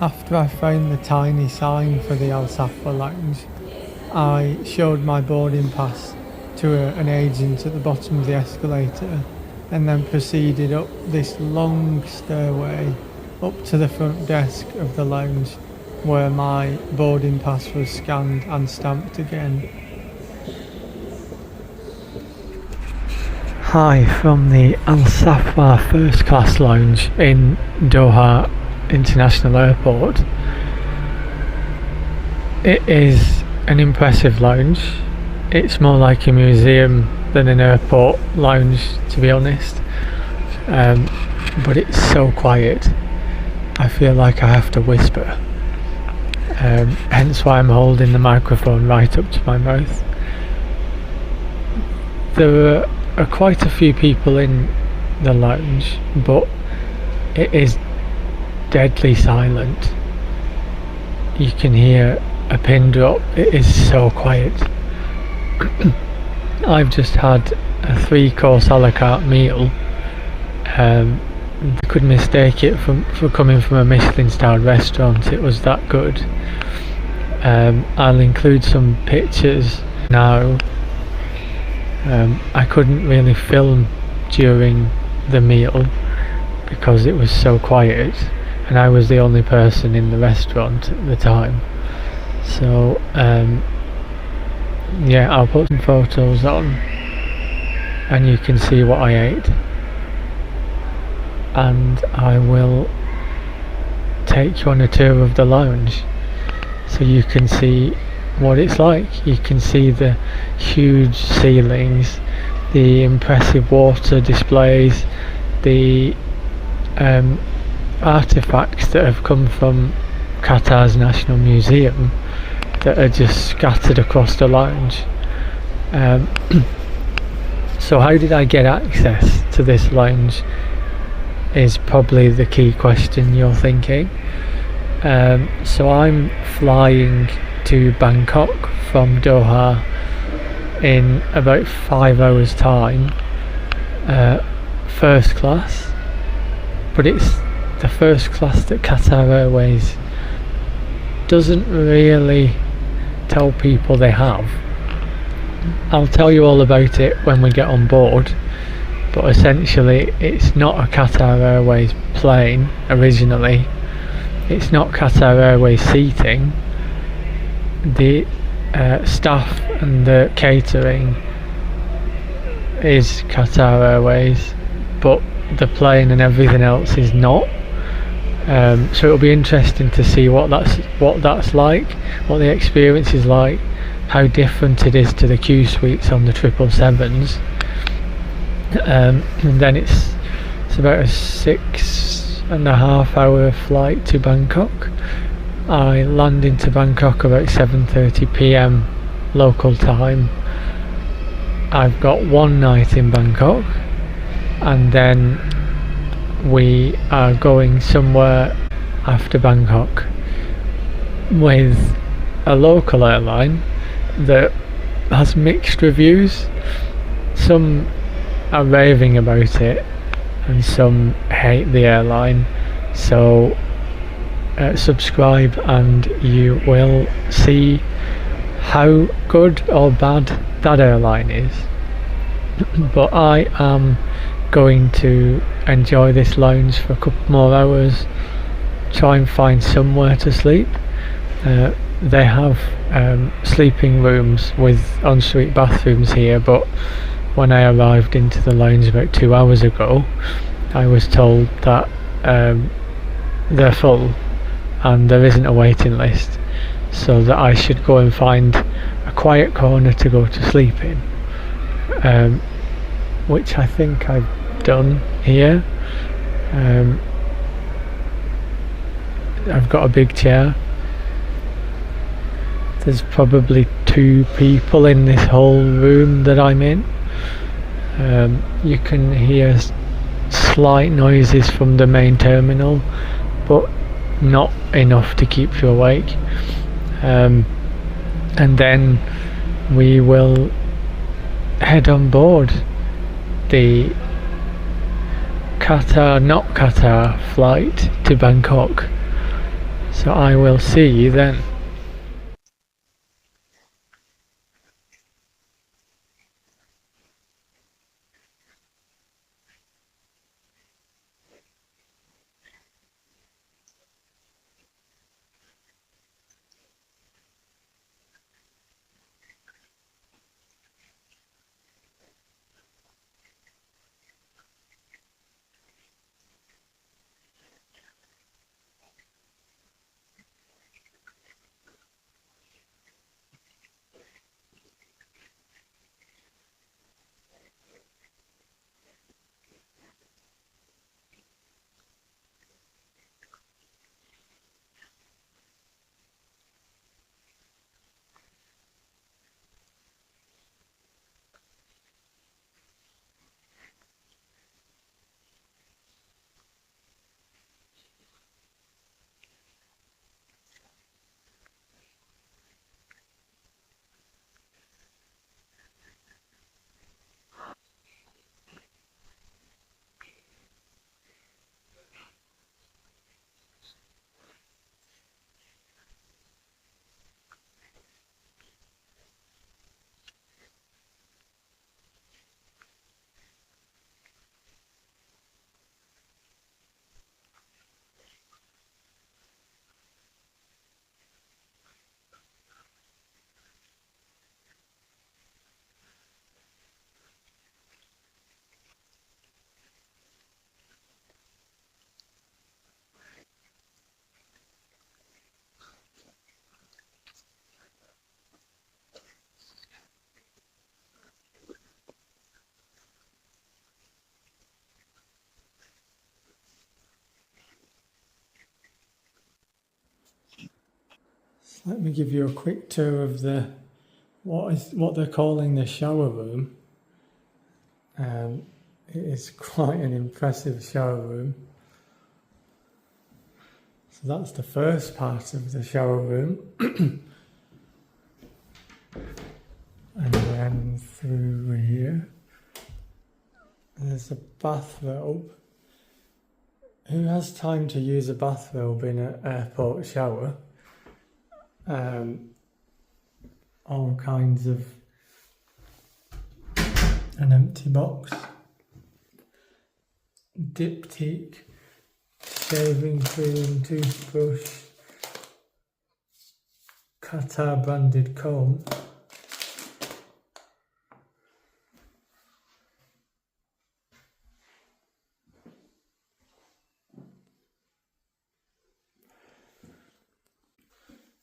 After I found the tiny sign for the Al Safwa lounge, I showed my boarding pass to an agent at the bottom of the escalator and then proceeded up this long stairway up to the front desk of the lounge where my boarding pass was scanned and stamped again. Hi from the Al Safwa First Class Lounge in Doha International Airport. It is an impressive lounge. It's more like a museum than an airport lounge, to be honest, but it's so quiet I feel like I have to whisper, hence why I'm holding the microphone right up to my mouth. There are quite a few people in the lounge, but it is deadly silent. You can hear a pin drop. It is so quiet. I've just had a 3-course a la carte meal. You could mistake it for coming from a Michelin starred restaurant. It was that good. I'll include some pictures now. I couldn't really film during the meal because it was so quiet and I was the only person in the restaurant at the time. So yeah, I'll put some photos on and you can see what I ate, and I will take you on a tour of the lounge so you can see what it's like. You can see the huge ceilings, the impressive water displays, the artifacts that have come from Qatar's National Museum that are just scattered across the lounge. So how did I get access to this lounge is probably the key question you're thinking. So I'm flying to Bangkok from Doha in about 5 hours time, first class, but it's the first class that Qatar Airways doesn't really tell people they have. I'll tell you all about it when we get on board, but essentially it's not a Qatar Airways plane originally. It's not Qatar Airways seating. The staff and the catering is Qatar Airways, but the plane and everything else is not. So it'll be interesting to see what that's like, what the experience is like, how different it is to the Q suites on the 777s. And then it's about a 6.5 hour flight to Bangkok. I land into Bangkok about 7:30 p.m. local time. I've got one night in Bangkok and then we are going somewhere after Bangkok with a local airline that has mixed reviews. Some are raving about it and some hate the airline, so subscribe and you will see how good or bad that airline is. But I am going to enjoy this lounge for a couple more hours, try and find somewhere to sleep. They have sleeping rooms with ensuite bathrooms here, but when I arrived into the lounge about 2 hours ago, I was told that they're full and there isn't a waiting list, so that I should go and find a quiet corner to go to sleep in, which I think I've done here. I've got a big chair. There's probably 2 people in this whole room that I'm in. You can hear slight noises from the main terminal, but not enough to keep you awake. And then we will head on board the not Qatar flight to Bangkok. So I will see you then. Let me give you a quick tour of the what they're calling the shower room. It is quite an impressive shower room. So that's the first part of the shower room. And then through here, there's a bathrobe. Who has time to use a bathrobe in an airport shower? All kinds of an empty box, diptyque, shaving cream, toothbrush, Qatar branded comb,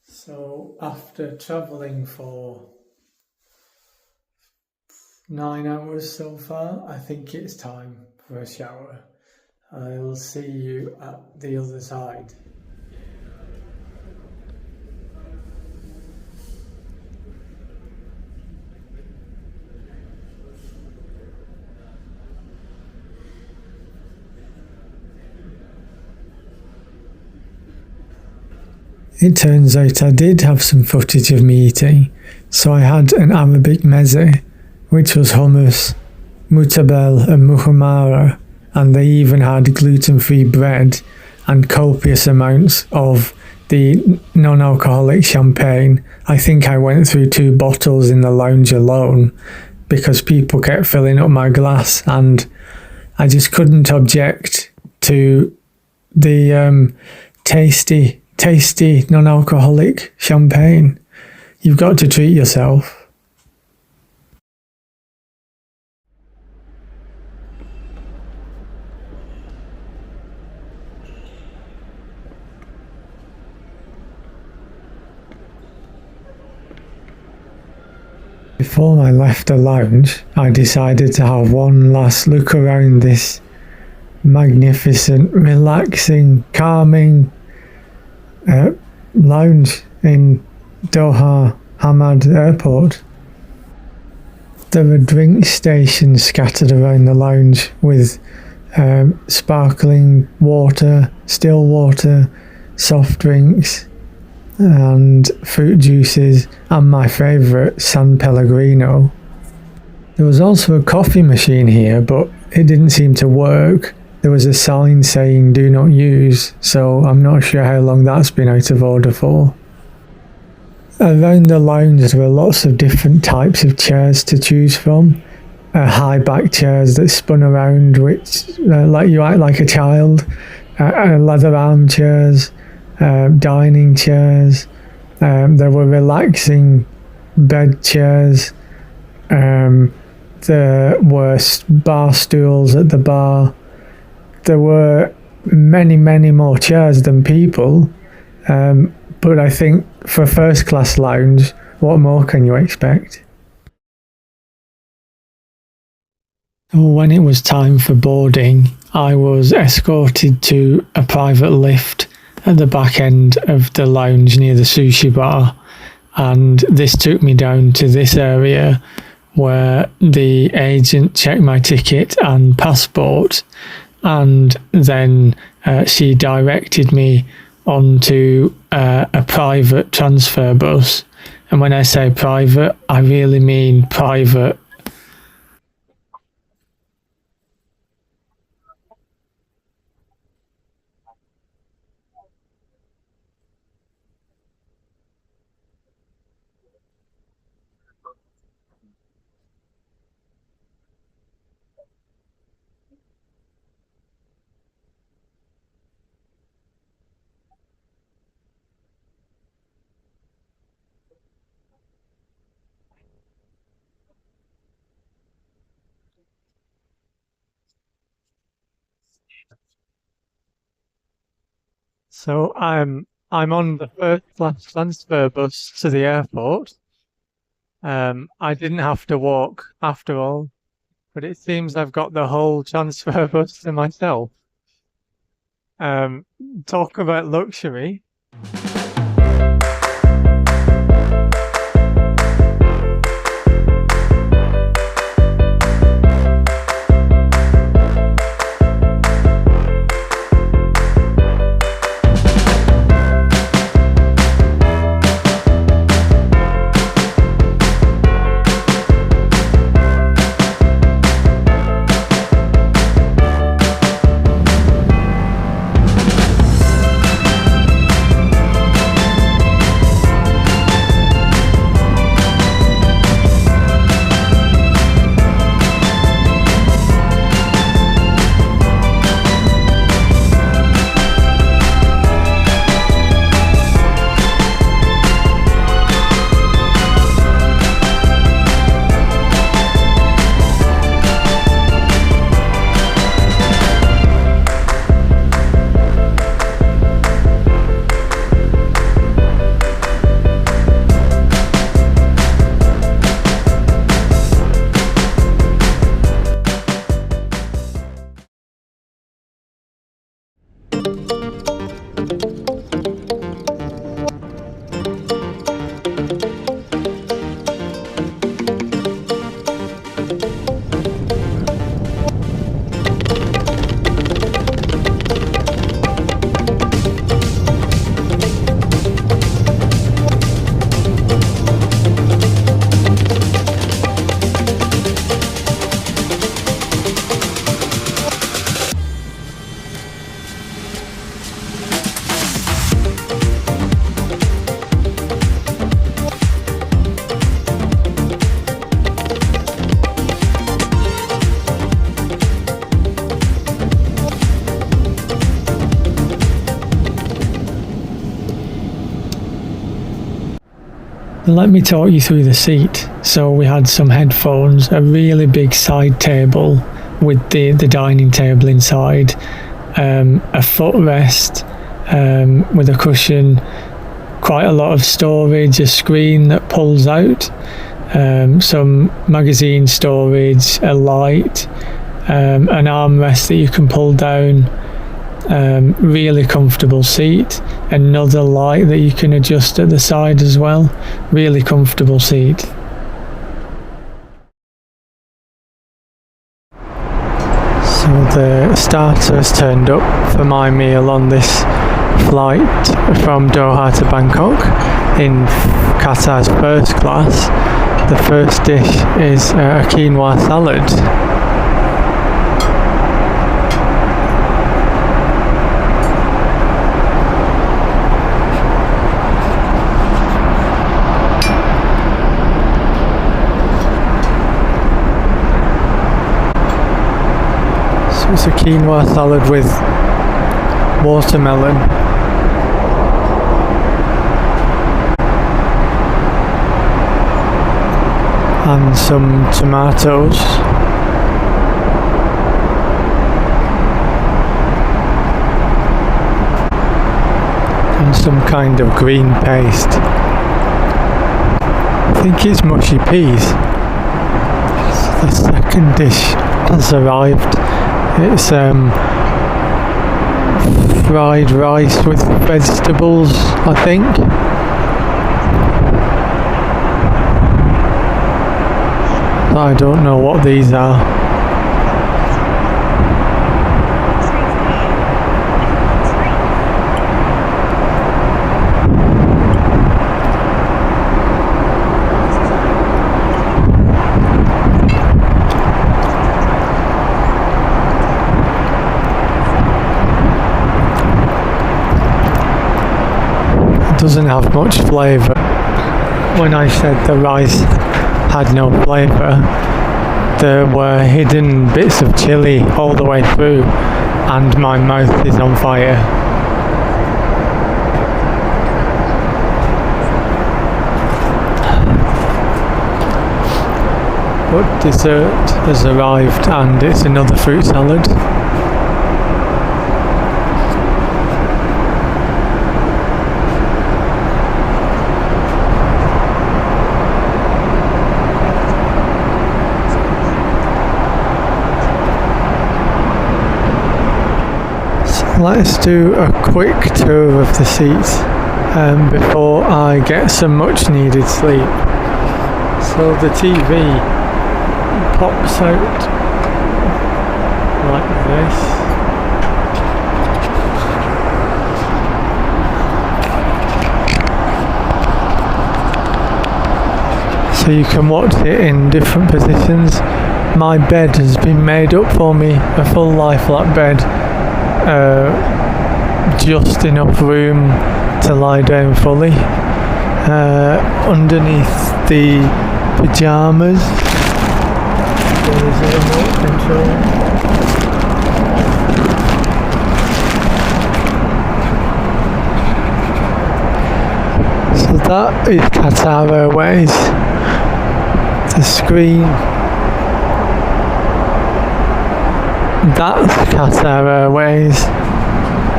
so after travelling for 9 hours so far, I think it's time for a shower. I'll see you at the other side. It turns out I did have some footage of me eating, so I had an Arabic meze, which was hummus, mutabel and muhammara, and they even had gluten-free bread and copious amounts of the non-alcoholic champagne. I think I went through 2 bottles in the lounge alone because people kept filling up my glass, and I just couldn't object to the tasty non-alcoholic champagne. You've got to treat yourself. Before I left the lounge, I decided to have one last look around this magnificent, relaxing, calming lounge in Doha Hamad Airport. There are drink stations scattered around the lounge with sparkling water, still water, soft drinks and fruit juices, and my favourite, San Pellegrino. There was also a coffee machine here, but it didn't seem to work. there was a sign saying do not use, so I'm not sure how long that's been out of order for. Around the lounge there were lots of different types of chairs to choose from. High back chairs that spun around, which let you act like a child, leather armchairs, dining chairs, there were relaxing bed chairs, there were bar stools at the bar. There were many more chairs than people, but I think for a first class lounge, what more can you expect? When it was time for boarding, I was escorted to a private lift at the back end of the lounge near the sushi bar, and this took me down to this area where the agent checked my ticket and passport, and then she directed me onto a private transfer bus. And when I say private, I really mean private. So I'm on the first class transfer bus to the airport. I didn't have to walk after all, but it seems I've got the whole transfer bus to myself. Talk about luxury. Let me talk you through the seat. So we had some headphones, a really big side table with the dining table inside, a footrest with a cushion, quite a lot of storage, a screen that pulls out, some magazine storage, a light, an armrest that you can pull down, really comfortable seat, another light that you can adjust at the side as well, really comfortable seat. So the starters turned up for my meal on this flight from Doha to Bangkok in Qatar's first class. The first dish is a quinoa salad. it's a quinoa salad with watermelon. And some tomatoes. And some kind of green paste. I think it's mushy peas. The second dish has arrived. It's fried rice with vegetables, I think. I don't know what these are. It doesn't have much flavour. When I said the rice had no flavour, there were hidden bits of chilli all the way through, and my mouth is on fire. But dessert has arrived, and it's another fruit salad. Let's do a quick tour of the seats before I get some much needed sleep. So the TV pops out like this. So you can watch it in different positions. My bed has been made up for me, a full lie flat bed. Just enough room to lie down fully. Underneath the pyjamas there is a remote control. So that is Qatar Airways. The screen, that's Qatar Airways.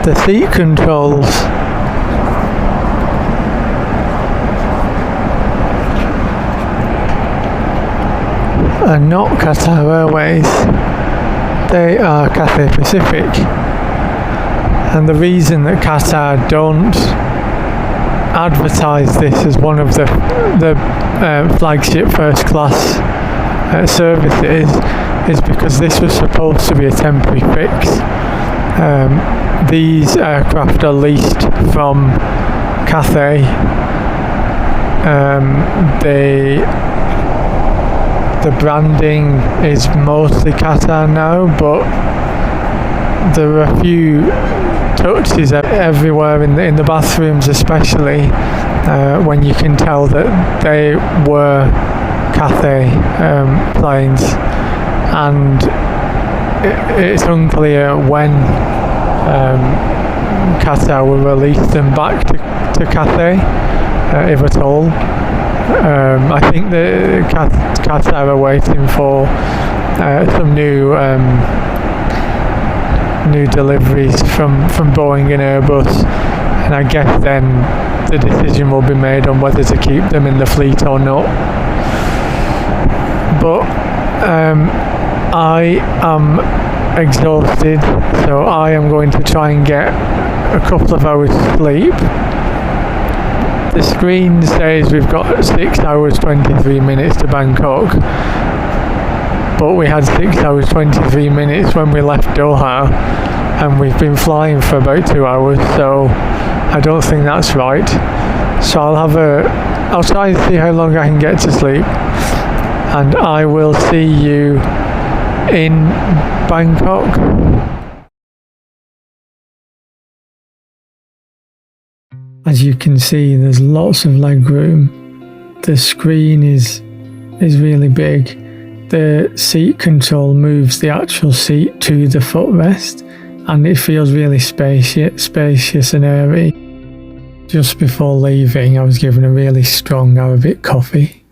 The seat controls are not Qatar Airways, they are Cathay Pacific. And the reason that Qatar don't advertise this as one of the flagship first class services is because this was supposed to be a temporary fix. These aircraft are leased from Cathay. The branding is mostly Qatar now, but there are a few touches everywhere in the bathrooms, especially when you can tell that they were Cathay planes, and it's unclear when Qatar will release them back to Cathay, if at all. I think the Qatar are waiting for some new deliveries from Boeing and Airbus, and I guess then the decision will be made on whether to keep them in the fleet or not. But I am exhausted, so I am going to try and get a couple of hours sleep. The screen says we've got 6 hours 23 minutes to Bangkok, but we had 6 hours 23 minutes when we left Doha, and we've been flying for about 2 hours, so I don't think that's right. So I'll try and see how long I can get to sleep, and I will see you in Bangkok. As you can see, there's lots of leg room. The screen is really big. the seat control moves the actual seat to the footrest, and it feels really spacious and airy. Just before leaving, I was given a really strong Arabic coffee.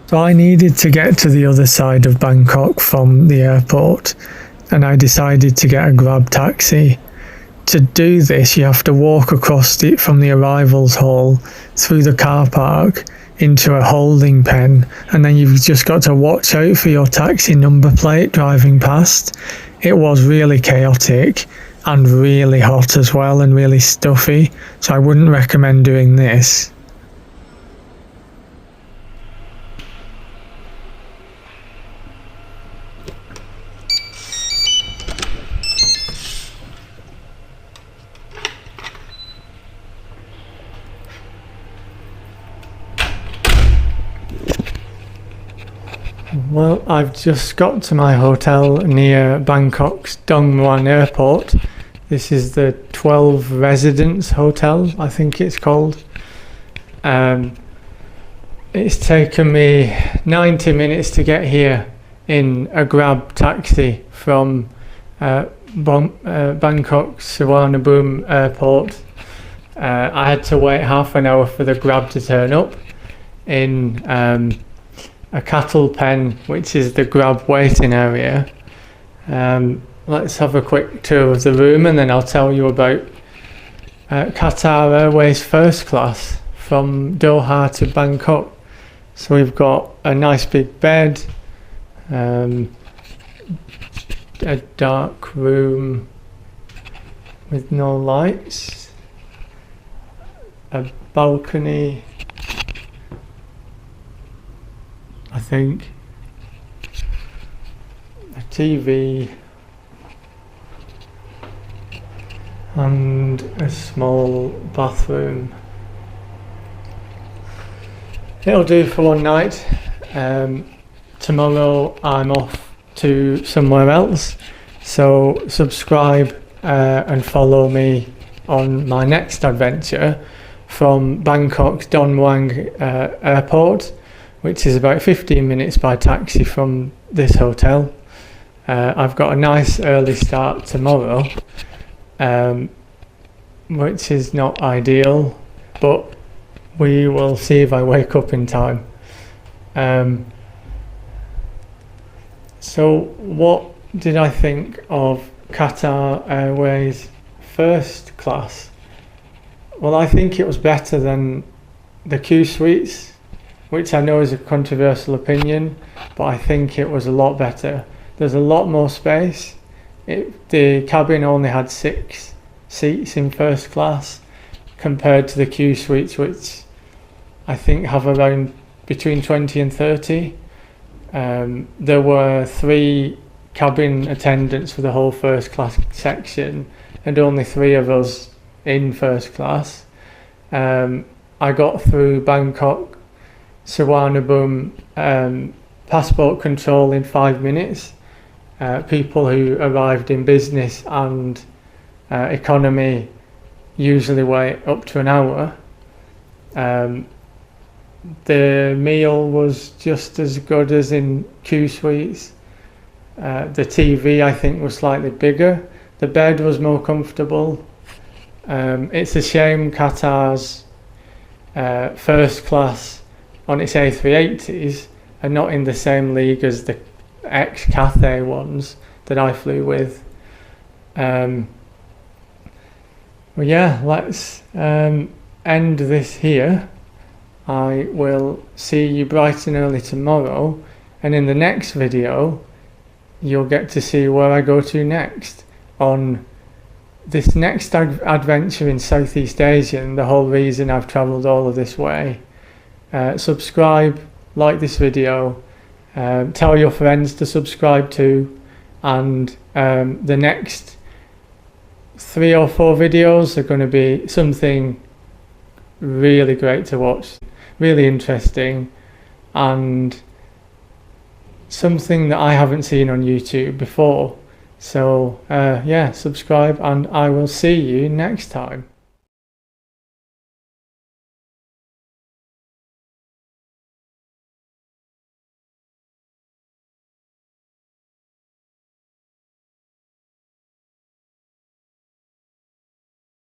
So I needed to get to the other side of Bangkok from the airport, and I decided to get a Grab taxi. To do this, you have to walk across from the arrivals hall through the car park into a holding pen, and then you've just got to watch out for your taxi number plate driving past. It was really chaotic and really hot as well, and really stuffy, so I wouldn't recommend doing this. Well, I've just got to my hotel near Bangkok's Doha Hamad Airport. This is the 12 Residence Hotel, I think it's called. It's taken me 90 minutes to get here in a Grab taxi from Bangkok Suvarnabhumi Airport. I had to wait half an hour for the Grab to turn up in a cattle pen, which is the Grab waiting area. Let's have a quick tour of the room, and then I'll tell you about Qatar Airways first class from Doha to Bangkok. So we've got a nice big bed, a dark room with no lights, a balcony, I think, a TV, and a small bathroom. It'll do for one night. Tomorrow I'm off to somewhere else, so subscribe and follow me on my next adventure from Bangkok's Don Muang Airport, which is about 15 minutes by taxi from this hotel. I've got a nice early start tomorrow, which is not ideal, but we will see if I wake up in time. So what did I think of Qatar Airways first class? Well, I think it was better than the Q suites, which I know is a controversial opinion, but I think it was a lot better. There's a lot more space. The cabin only had 6 seats in first class compared to the Q suites, which I think have around between 20 and 30. There were 3 cabin attendants for the whole first class section, and only 3 of us in first class. I got through Bangkok Suvarnabhumi passport control in 5 minutes. People who arrived in business and economy usually wait up to an hour. The meal was just as good as in Q suites. The TV I think was slightly bigger. The bed was more comfortable. It's a shame Qatar's first class on its A380s are not in the same league as the ex-Cathay ones that I flew with. Well, yeah, let's end this here. I will see you bright and early tomorrow, and in the next video you'll get to see where I go to next on this next adventure in Southeast Asia, and the whole reason I've travelled all of this way. Subscribe, like this video, tell your friends to subscribe too, and the next 3 or 4 videos are going to be something really great to watch, really interesting, and something that I haven't seen on YouTube before. So yeah, subscribe, and I will see you next time.